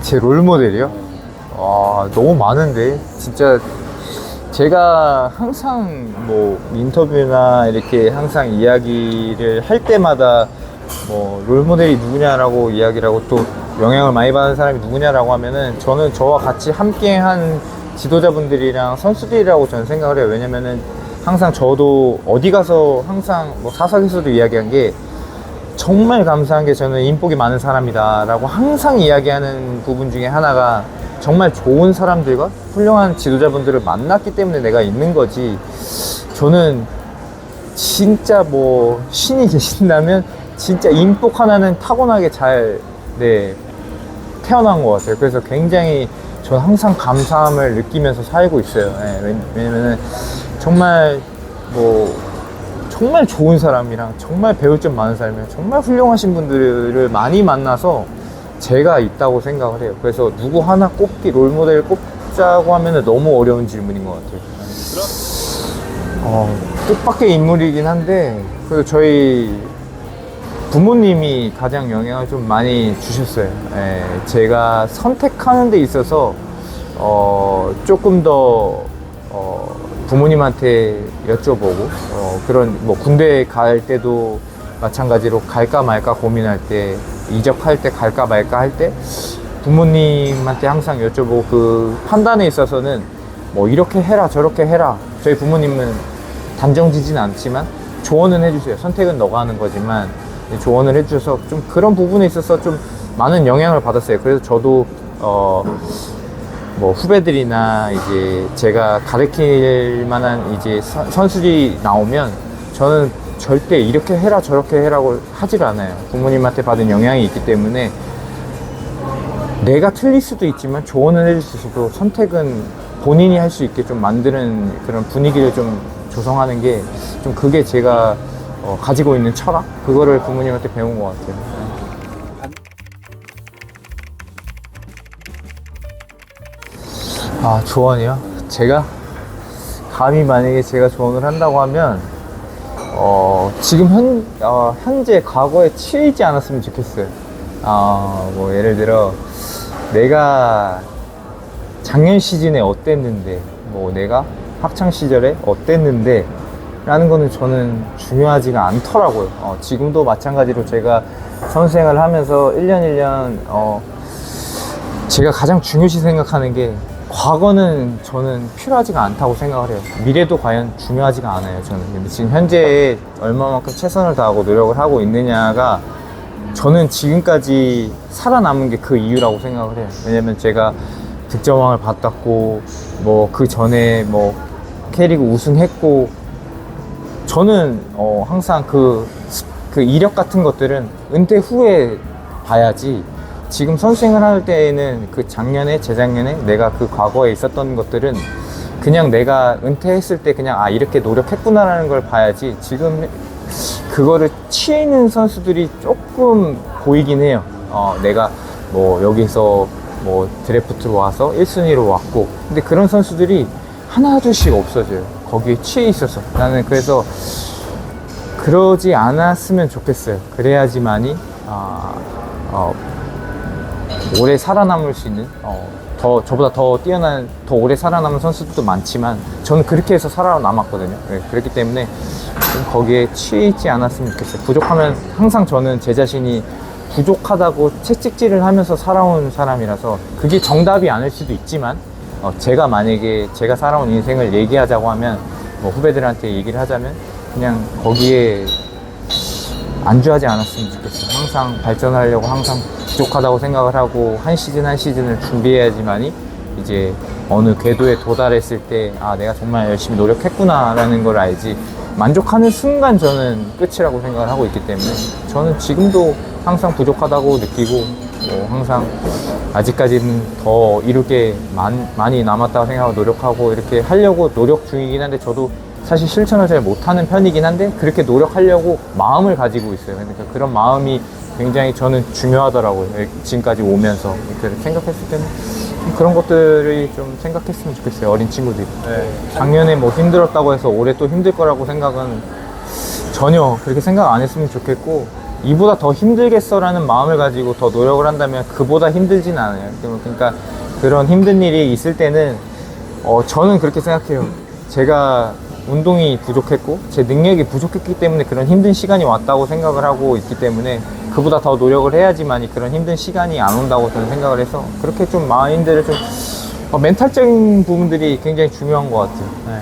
제 롤모델이요? 와, 너무 많은데 진짜 제가 항상 뭐 인터뷰나 이렇게 항상 이야기를 할 때마다 뭐 롤모델이 누구냐라고 이야기를 하고 또 영향을 많이 받는 사람이 누구냐라고 하면은 저는 저와 같이 함께한 지도자분들이랑 선수들이라고 저는 생각을 해요. 왜냐면은 항상 저도 어디 가서 항상 뭐 사석에서도 이야기한 게 정말 감사한 게 저는 인복이 많은 사람이다 라고 항상 이야기하는 부분 중에 하나가 정말 좋은 사람들과 훌륭한 지도자분들을 만났기 때문에 내가 있는 거지. 저는 진짜 뭐 신이 계신다면 진짜 인복 하나는 타고나게 잘 태어난 것 같아요. 그래서 굉장히 저는 항상 감사함을 느끼면서 살고 있어요. 왜냐면은 정말 뭐 정말 좋은 사람이랑 정말 배울 점 많은 사람이랑 정말 훌륭하신 분들을 많이 만나서 제가 있다고 생각을 해요. 그래서 누구 하나 롤모델 꼽자고 하면 너무 어려운 질문인 것 같아요. 뜻밖의 인물이긴 한데, 그래도 저희 부모님이 가장 영향을 좀 많이 주셨어요. 제가 선택하는 데 있어서 조금 더 부모님한테 여쭤보고 그런 뭐 군대 갈 때도 마찬가지로 갈까 말까 고민할 때, 이적할 때 갈까 말까 할 때 부모님한테 항상 여쭤보고 그 판단에 있어서는 뭐 이렇게 해라 저렇게 해라, 저희 부모님은 단정지진 않지만 조언은 해주세요. 선택은 너가 하는 거지만 조언을 해주셔서 좀 그런 부분에 있어서 좀 많은 영향을 받았어요. 그래서 저도 뭐 후배들이나 이제 제가 가르칠 만한 이제 선수들이 나오면 저는 절대 이렇게 해라 저렇게 해라고 하질 않아요. 부모님한테 받은 영향이 있기 때문에 내가 틀릴 수도 있지만 조언을 해줄 수 있어도 선택은 본인이 할 수 있게 좀 만드는 그런 분위기를 좀 조성하는 게 좀 그게 제가 가지고 있는 철학? 그거를 부모님한테 배운 것 같아요. 조언이요? 제가? 감히 만약에 제가 조언을 한다고 하면, 지금 현재 과거에 치이지 않았으면 좋겠어요. 뭐, 예를 들어, 내가 작년 시즌에 어땠는데, 뭐, 내가 학창 시절에 어땠는데, 라는 거는 저는 중요하지가 않더라고요. 지금도 마찬가지로 제가 선수 생활을 하면서 1년 1년, 제가 가장 중요시 생각하는 게 과거는 저는 필요하지가 않다고 생각을 해요. 미래도 과연 중요하지가 않아요, 저는. 근데 지금 현재에 얼마만큼 최선을 다하고 노력을 하고 있느냐가 저는 지금까지 살아남은 게 그 이유라고 생각을 해요. 왜냐면 제가 득점왕을 받았고, 뭐 그 전에 뭐 K리그 우승했고, 저는 항상 그 이력 같은 것들은 은퇴 후에 봐야지, 지금 선수생활 할 때에는 그 작년에 재작년에 내가 그 과거에 있었던 것들은 그냥 내가 은퇴했을 때 그냥 이렇게 노력했구나라는 걸 봐야지, 지금 그거를 취해 있는 선수들이 조금 보이긴 해요. 내가 뭐 여기서 뭐 드래프트로 와서 1순위로 왔고, 근데 그런 선수들이 하나 둘씩 없어져요. 거기에 취해 있어서. 나는 그래서 그러지 않았으면 좋겠어요. 그래야지만이 오래 살아남을 수 있는, 저보다 더 뛰어난, 더 오래 살아남은 선수들도 많지만 저는 그렇게 해서 살아남았거든요. 그렇기 때문에 좀 거기에 취해 있지 않았으면 좋겠어요. 부족하면 항상 저는 제 자신이 부족하다고 채찍질을 하면서 살아온 사람이라서 그게 정답이 아닐 수도 있지만, 제가 만약에 제가 살아온 인생을 얘기하자고 하면, 뭐 후배들한테 얘기를 하자면 그냥 거기에 안주하지 않았으면 좋겠어요. 항상 발전하려고 항상 부족하다고 생각을 하고 한 시즌 한 시즌을 준비해야지만이 이제 어느 궤도에 도달했을 때 내가 정말 열심히 노력했구나 라는 걸 알지, 만족하는 순간 저는 끝이라고 생각을 하고 있기 때문에 저는 지금도 항상 부족하다고 느끼고, 항상 아직까지는 더 이룰 게 많이 남았다고 생각하고 노력하고 이렇게 하려고 노력 중이긴 한데, 저도 사실 실천을 잘 못하는 편이긴 한데 그렇게 노력하려고 마음을 가지고 있어요. 그러니까 그런 마음이 굉장히 저는 중요하더라고요. 지금까지 오면서 이렇게 생각했을 때는 그런 것들을 좀 생각했으면 좋겠어요. 어린 친구들이. 작년에 뭐 힘들었다고 해서 올해 또 힘들 거라고 생각은 전혀 그렇게 생각 안 했으면 좋겠고, 이보다 더 힘들겠어라는 마음을 가지고 더 노력을 한다면 그보다 힘들진 않아요. 그러니까 그런 힘든 일이 있을 때는 저는 그렇게 생각해요. 제가 운동이 부족했고 제 능력이 부족했기 때문에 그런 힘든 시간이 왔다고 생각을 하고 있기 때문에 그보다 더 노력을 해야지만이 그런 힘든 시간이 안 온다고 저는 생각을 해서 그렇게 좀 마인드를 좀 멘탈적인 부분들이 굉장히 중요한 것 같아요. 네.